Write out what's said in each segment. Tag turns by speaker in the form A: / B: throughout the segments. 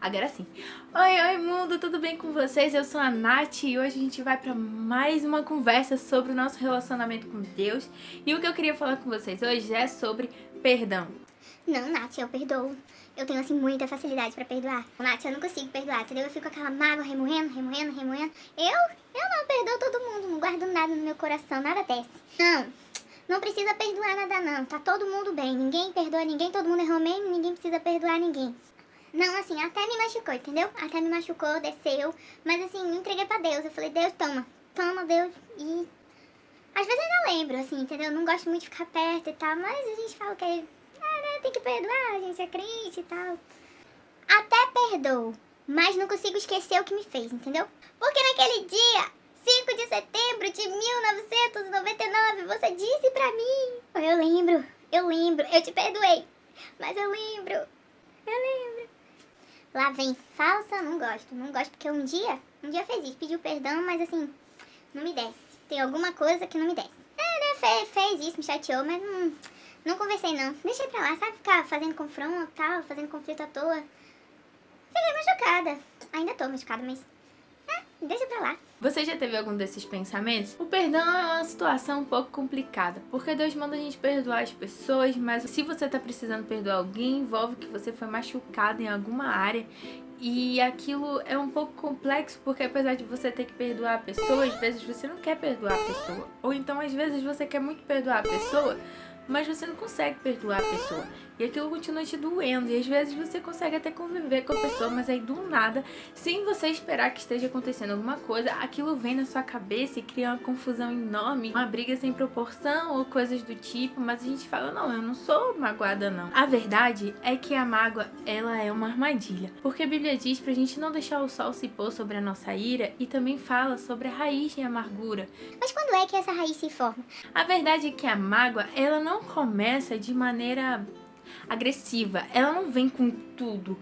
A: Agora sim. Oi mundo, tudo bem com vocês? Eu sou a Nath e hoje a gente vai pra mais uma conversa sobre o nosso relacionamento com Deus. E o que eu queria falar com vocês hoje é sobre perdão.
B: Não, Nath, eu perdoo. Eu tenho, assim, muita facilidade pra perdoar. Nath, eu não consigo perdoar, entendeu? Eu fico com aquela mágoa remoendo. Eu não perdoo todo mundo, não guardo nada no meu coração, nada desce. Não precisa perdoar nada não, tá todo mundo bem. Ninguém perdoa ninguém, todo mundo errou mesmo, ninguém precisa perdoar ninguém. Não, assim, até me machucou, entendeu? Até me machucou, desceu. Mas, assim, me entreguei pra Deus. Eu falei, Deus, toma, Deus. E às vezes eu ainda lembro, assim, entendeu? Não gosto muito de ficar perto e tal, mas a gente fala que né, tem que perdoar, a gente é crente e tal. Até perdoo, mas não consigo esquecer o que me fez, entendeu? Porque naquele dia, 5 de setembro de 1999, você disse pra mim... Eu lembro, eu te perdoei, mas eu lembro. Lá vem, falsa, não gosto porque um dia fez isso, pediu perdão, mas assim, não me desce. Tem alguma coisa que não me desce. Fez isso, me chateou, mas não conversei não. Deixei pra lá, sabe, ficar fazendo confronto e tal, fazendo conflito à toa. Fiquei machucada. Ainda tô machucada, mas deixa pra lá.
A: Você já teve algum desses pensamentos? O perdão é uma situação um pouco complicada, porque Deus manda a gente perdoar as pessoas, mas se você tá precisando perdoar alguém, envolve que você foi machucado em alguma área. E aquilo é um pouco complexo, porque apesar de você ter que perdoar a pessoa, às vezes você não quer perdoar a pessoa. Ou então às vezes você quer muito perdoar a pessoa, mas você não consegue perdoar a pessoa. E aquilo continua te doendo. E às vezes você consegue até conviver com a pessoa, mas aí do nada, sem você esperar que esteja acontecendo alguma coisa, aquilo vem na sua cabeça e cria uma confusão enorme, uma briga sem proporção ou coisas do tipo. Mas a gente fala, não, eu não sou magoada não. A verdade é que a mágoa, ela é uma armadilha. Porque a Bíblia diz pra gente não deixar o sol se pôr sobre a nossa ira e também fala sobre a raiz de amargura.
B: Mas quando é que essa raiz se forma?
A: A verdade é que a mágoa, ela não começa de maneira agressiva, ela não vem com tudo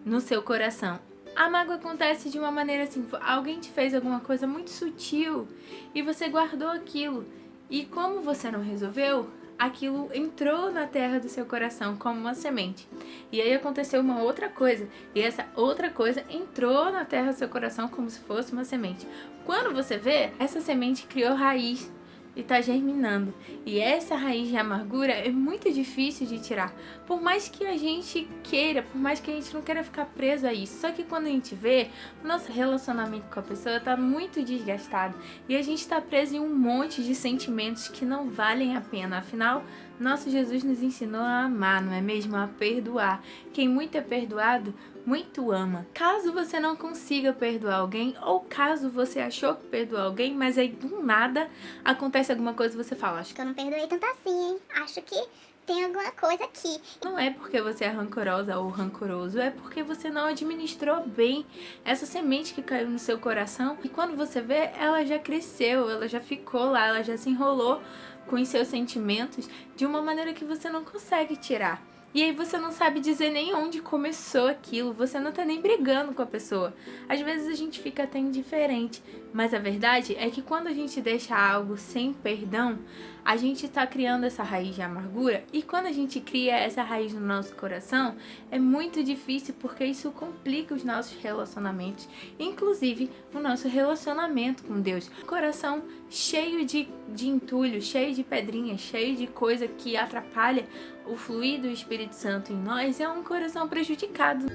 A: no seu coração. A mágoa acontece de uma maneira assim, alguém te fez alguma coisa muito sutil e você guardou aquilo. E como você não resolveu, aquilo entrou na terra do seu coração como uma semente. E aí aconteceu uma outra coisa, e essa outra coisa entrou na terra do seu coração como se fosse uma semente. Quando você vê, essa semente criou raiz e tá germinando. E essa raiz de amargura é muito difícil de tirar. Por mais que a gente queira, por mais que a gente não queira ficar preso a isso. Só que quando a gente vê, o nosso relacionamento com a pessoa tá muito desgastado. E a gente tá preso em um monte de sentimentos que não valem a pena. Afinal, nosso Jesus nos ensinou a amar, não é mesmo? A perdoar. Quem muito é perdoado, muito ama. Caso você não consiga perdoar alguém, ou caso você achou que perdoou alguém, mas aí do nada acontece alguma coisa e você fala, acho
B: Que eu não perdoei tanto assim, hein? Acho que tem alguma coisa aqui.
A: não é porque você é rancorosa ou rancoroso, é porque você não administrou bem essa semente que caiu no seu coração e quando você vê, ela já cresceu, ela já ficou lá, ela já se enrolou com os seus sentimentos de uma maneira que você não consegue tirar. E aí você não sabe dizer nem onde começou aquilo, você não tá nem brigando com a pessoa. Às vezes a gente fica até indiferente, mas a verdade é que quando a gente deixa algo sem perdão, a gente tá criando essa raiz de amargura e quando a gente cria essa raiz no nosso coração, é muito difícil porque isso complica os nossos relacionamentos, inclusive o nosso relacionamento com Deus. Coração cheio de entulho, cheio de pedrinhas, cheio de coisa que atrapalha o fluir do Espírito Santo em nós é um coração prejudicado.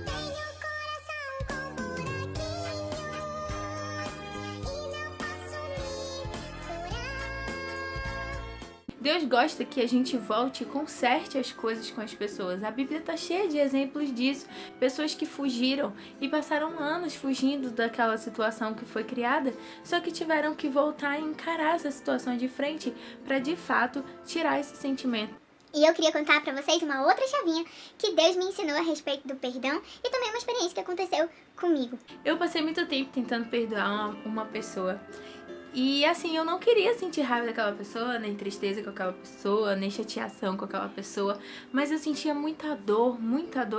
A: Deus gosta que a gente volte e conserte as coisas com as pessoas. A Bíblia está cheia de exemplos disso. Pessoas que fugiram e passaram anos fugindo daquela situação que foi criada, só que tiveram que voltar e encarar essa situação de frente para de fato tirar esse sentimento.
B: E eu queria contar pra vocês uma outra chavinha que Deus me ensinou a respeito do perdão e também uma experiência que aconteceu comigo.
A: Eu passei muito tempo tentando perdoar uma pessoa. E assim, eu não queria sentir raiva daquela pessoa, nem tristeza com aquela pessoa, nem chateação com aquela pessoa, mas eu sentia muita dor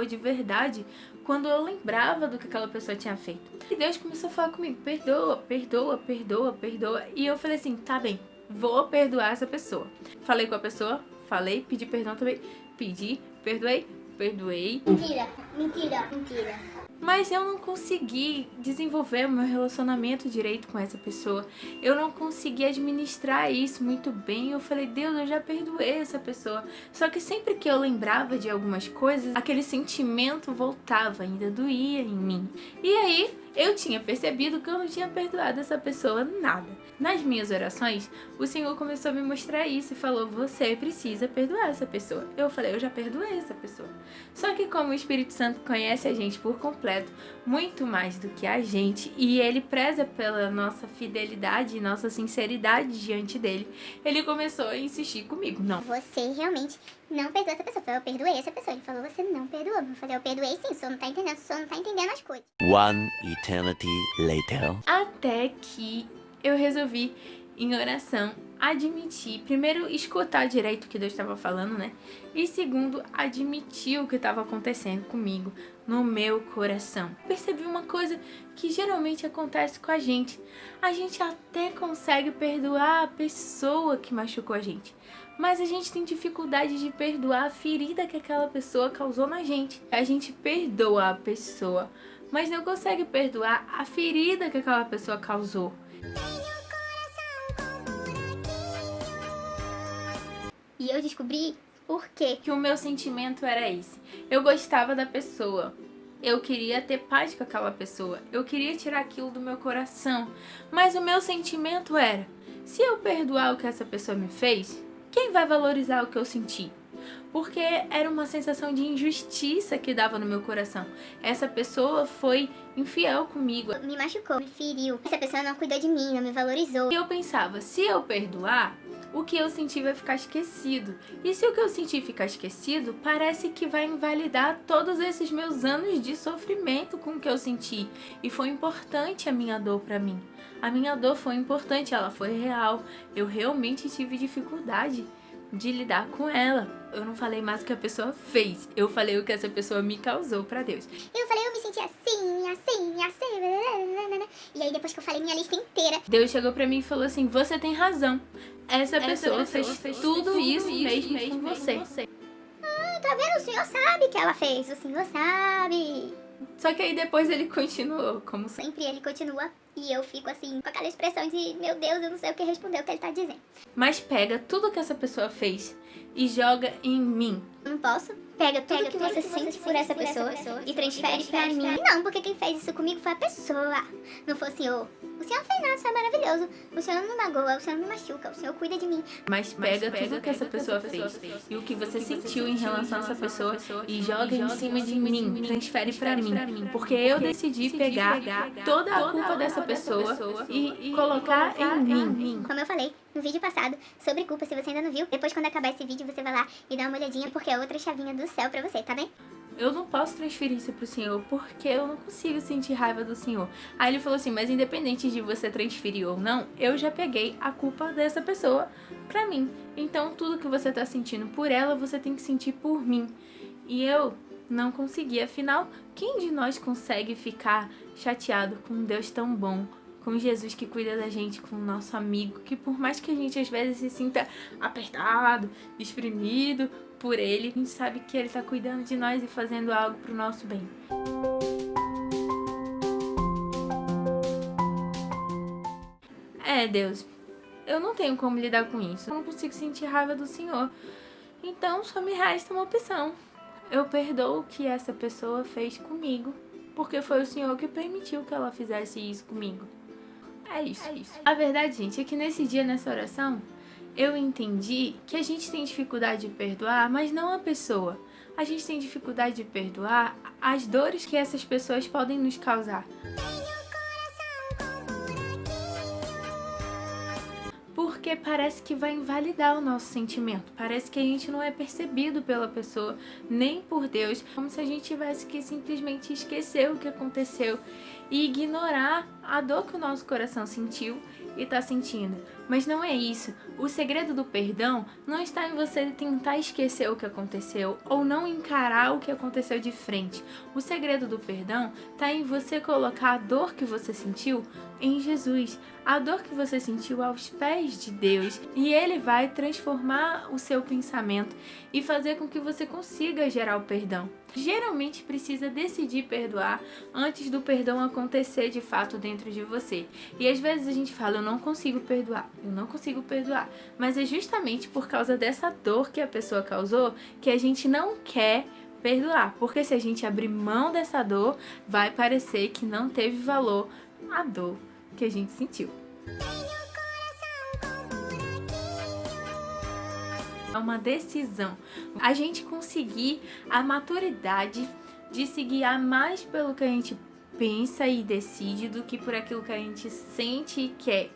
A: de verdade, quando eu lembrava do que aquela pessoa tinha feito. E Deus começou a falar comigo, perdoa, perdoa, perdoa, perdoa. E eu falei assim, tá bem, vou perdoar essa pessoa. Falei com a pessoa, falei, pedi perdão também, pedi, perdoei, perdoei.
B: Mentira, mentira, mentira.
A: Mas eu não consegui desenvolver o meu relacionamento direito com essa pessoa. Eu não consegui administrar isso muito bem. Eu falei, Deus, eu já perdoei essa pessoa. Só que sempre que eu lembrava de algumas coisas, aquele sentimento voltava, ainda doía em mim. E aí, eu tinha percebido que eu não tinha perdoado essa pessoa nada. Nas minhas orações, o Senhor começou a me mostrar isso e falou, você precisa perdoar essa pessoa. Eu falei, eu já perdoei essa pessoa. Só que como o Espírito Santo conhece a gente por completo, muito mais do que a gente, e ele preza pela nossa fidelidade e nossa sinceridade diante dele, ele começou a insistir comigo. Não,
B: Você realmente não perdoou essa pessoa. Eu perdoei essa pessoa. Ele falou, você não perdoou. Eu falei, eu perdoei sim, o senhor não tá entendendo, o senhor não tá entendendo as coisas.
C: One eternity later.
A: até que eu resolvi, em oração, admitir, primeiro, escutar direito o que Deus estava falando, né? E segundo, admitir o que estava acontecendo comigo, no meu coração. Percebi uma coisa que geralmente acontece com a gente. A gente até consegue perdoar a pessoa que machucou a gente, mas a gente tem dificuldade de perdoar a ferida que aquela pessoa causou na gente. A gente perdoa a pessoa, mas não consegue perdoar a ferida que aquela pessoa causou.
B: E eu descobri por quê.
A: Que o meu sentimento era esse. Eu gostava da pessoa. Eu queria ter paz com aquela pessoa. Eu queria tirar aquilo do meu coração. Mas o meu sentimento era, se eu perdoar o que essa pessoa me fez, quem vai valorizar o que eu senti? Porque era uma sensação de injustiça que dava no meu coração. Essa pessoa foi infiel comigo.
B: Me machucou, me feriu. Essa pessoa não cuidou de mim, não me valorizou.
A: E eu pensava, se eu perdoar, o que eu senti vai ficar esquecido. E se o que eu senti ficar esquecido, parece que vai invalidar todos esses meus anos de sofrimento com o que eu senti. E foi importante a minha dor pra mim. A minha dor foi importante, ela foi real. Eu realmente tive dificuldade de lidar com ela. Eu não falei mais o que a pessoa fez. Eu falei o que essa pessoa me causou pra Deus.
B: Eu falei, eu me senti assim. E aí depois que eu falei minha lista inteira,
A: Deus chegou pra mim e falou assim, você tem razão. Essa pessoa fez tudo isso mesmo com você.
B: tá vendo? O senhor sabe que ela fez. O senhor sabe.
A: Só que aí depois ele continuou, como sempre.
B: Sempre ele continua. E eu fico assim, com aquela expressão de, meu Deus, eu não sei o que responder o que ele tá dizendo.
A: Mas pega tudo que essa pessoa fez e joga em mim.
B: Eu não posso? Pega tudo que você sente por essa pessoa e transfere pra mim. Não, porque quem fez isso comigo foi a pessoa. Não foi o senhor. O senhor não fez nada, o senhor é maravilhoso. O senhor não me magoa, o senhor não me machuca, o senhor cuida de mim.
A: Mas pega tudo que essa pessoa fez e o que você sentiu em relação a essa pessoa e joga em cima de mim, transfere pra mim. Porque eu decidi pegar toda a culpa dessa pessoa e colocar em mim.
B: Como eu falei no vídeo passado sobre culpa, se você ainda não viu, depois quando acabar esse vídeo você vai lá e dá uma olhadinha porque é outra chavinha do céu pra você, tá bem?
A: Eu não posso transferir isso pro Senhor, porque eu não consigo sentir raiva do Senhor. Aí ele falou assim, mas independente de você transferir ou não, eu já peguei a culpa dessa pessoa pra mim. Então tudo que você tá sentindo por ela, você tem que sentir por mim. E eu não consegui. Afinal, quem de nós consegue ficar chateado com um Deus tão bom? Com Jesus que cuida da gente, com o nosso amigo, que por mais que a gente às vezes se sinta apertado, exprimido por ele, a gente sabe que ele tá cuidando de nós e fazendo algo pro nosso bem. Deus, eu não tenho como lidar com isso, eu não consigo sentir raiva do Senhor, então só me resta uma opção. Eu perdoo o que essa pessoa fez comigo, porque foi o Senhor que permitiu que ela fizesse isso comigo. É isso. A verdade, gente, é que nesse dia, nessa oração, eu entendi que a gente tem dificuldade de perdoar, mas não a pessoa. A gente tem dificuldade de perdoar as dores que essas pessoas podem nos causar. Porque parece que vai invalidar o nosso sentimento. Parece que a gente não é percebido pela pessoa, nem por Deus. Como se a gente tivesse que simplesmente esquecer o que aconteceu e ignorar a dor que o nosso coração sentiu e tá sentindo. Mas não é isso. O segredo do perdão não está em você tentar esquecer o que aconteceu ou não encarar o que aconteceu de frente. O segredo do perdão está em você colocar a dor que você sentiu em Jesus, a dor que você sentiu aos pés de Deus, e Ele vai transformar o seu pensamento e fazer com que você consiga gerar o perdão. Geralmente precisa decidir perdoar antes do perdão acontecer de fato dentro de você. E às vezes a gente fala, eu não consigo perdoar, mas é justamente por causa dessa dor que a pessoa causou que a gente não quer perdoar, porque se a gente abrir mão dessa dor, vai parecer que não teve valor a dor que a gente sentiu. É uma decisão. A gente conseguir a maturidade de se guiar mais pelo que a gente pensa e decide do que por aquilo que a gente sente e quer.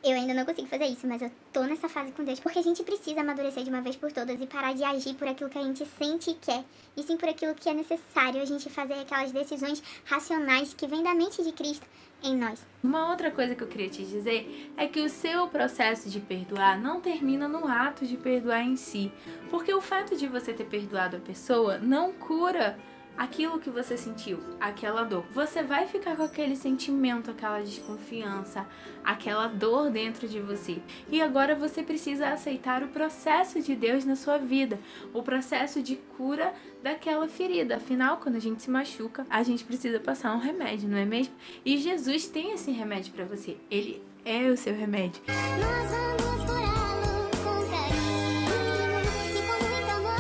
B: Eu ainda não consigo fazer isso, mas eu tô nessa fase com Deus, porque a gente precisa amadurecer de uma vez por todas e parar de agir por aquilo que a gente sente e quer, e sim por aquilo que é necessário a gente fazer aquelas decisões racionais que vêm da mente de Cristo em nós.
A: Uma outra coisa que eu queria te dizer é que o seu processo de perdoar não termina no ato de perdoar em si, porque o fato de você ter perdoado a pessoa não cura aquilo que você sentiu, aquela dor. Você vai ficar com aquele sentimento, aquela desconfiança, aquela dor dentro de você. E agora você precisa aceitar o processo de Deus na sua vida, o processo de cura daquela ferida. Afinal, quando a gente se machuca, a gente precisa passar um remédio, não é mesmo? E Jesus tem esse remédio para você. Ele é o seu remédio.
B: Nós vamos curá-lo com carinho e com muito amor.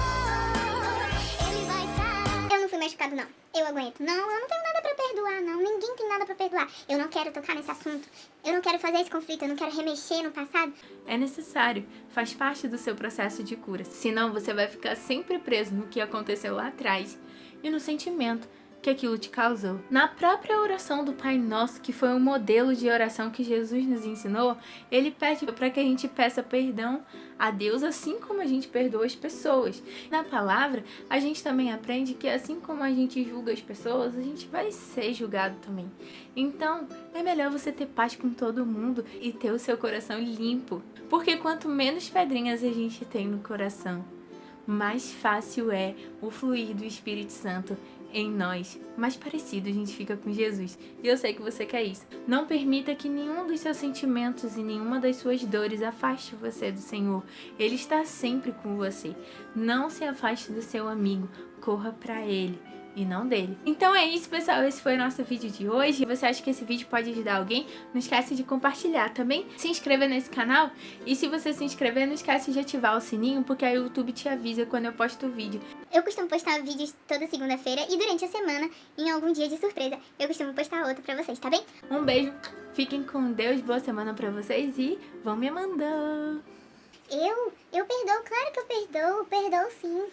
B: Ele vai sarar. Eu não fui machucado, não. Eu aguento. Não, eu não tenho nada pra perdoar, não. Ninguém tem nada pra perdoar. Eu não quero tocar nesse assunto. Eu não quero fazer esse conflito. Eu não quero remexer no passado.
A: É necessário, faz parte do seu processo de cura. Senão você vai ficar sempre preso no que aconteceu lá atrás e no sentimento que aquilo te causou. Na própria oração do Pai Nosso, que foi um modelo de oração que Jesus nos ensinou, ele pede para que a gente peça perdão a Deus, assim como a gente perdoa as pessoas. Na palavra, a gente também aprende que assim como a gente julga as pessoas, a gente vai ser julgado também. Então, é melhor você ter paz com todo mundo e ter o seu coração limpo, porque quanto menos pedrinhas a gente tem no coração, mais fácil é o fluir do Espírito Santo em nós, mais parecido a gente fica com Jesus. E eu sei que você quer isso. Não permita que nenhum dos seus sentimentos e nenhuma das suas dores afaste você do Senhor. Ele está sempre com você. Não se afaste do seu amigo. Corra para Ele e não dele. Então é isso, pessoal. Esse foi o nosso vídeo de hoje. Se você acha que esse vídeo pode ajudar alguém, não esquece de compartilhar também. Se inscreva nesse canal. E se você se inscrever, não esquece de ativar o sininho, porque aí o YouTube te avisa quando eu posto o vídeo.
B: Eu costumo postar vídeos toda segunda-feira e durante a semana, em algum dia de surpresa, eu costumo postar outro pra vocês, tá bem?
A: Um beijo. Fiquem com Deus. Boa semana pra vocês e vão me mandando.
B: Eu perdoo, claro que eu perdoo sim.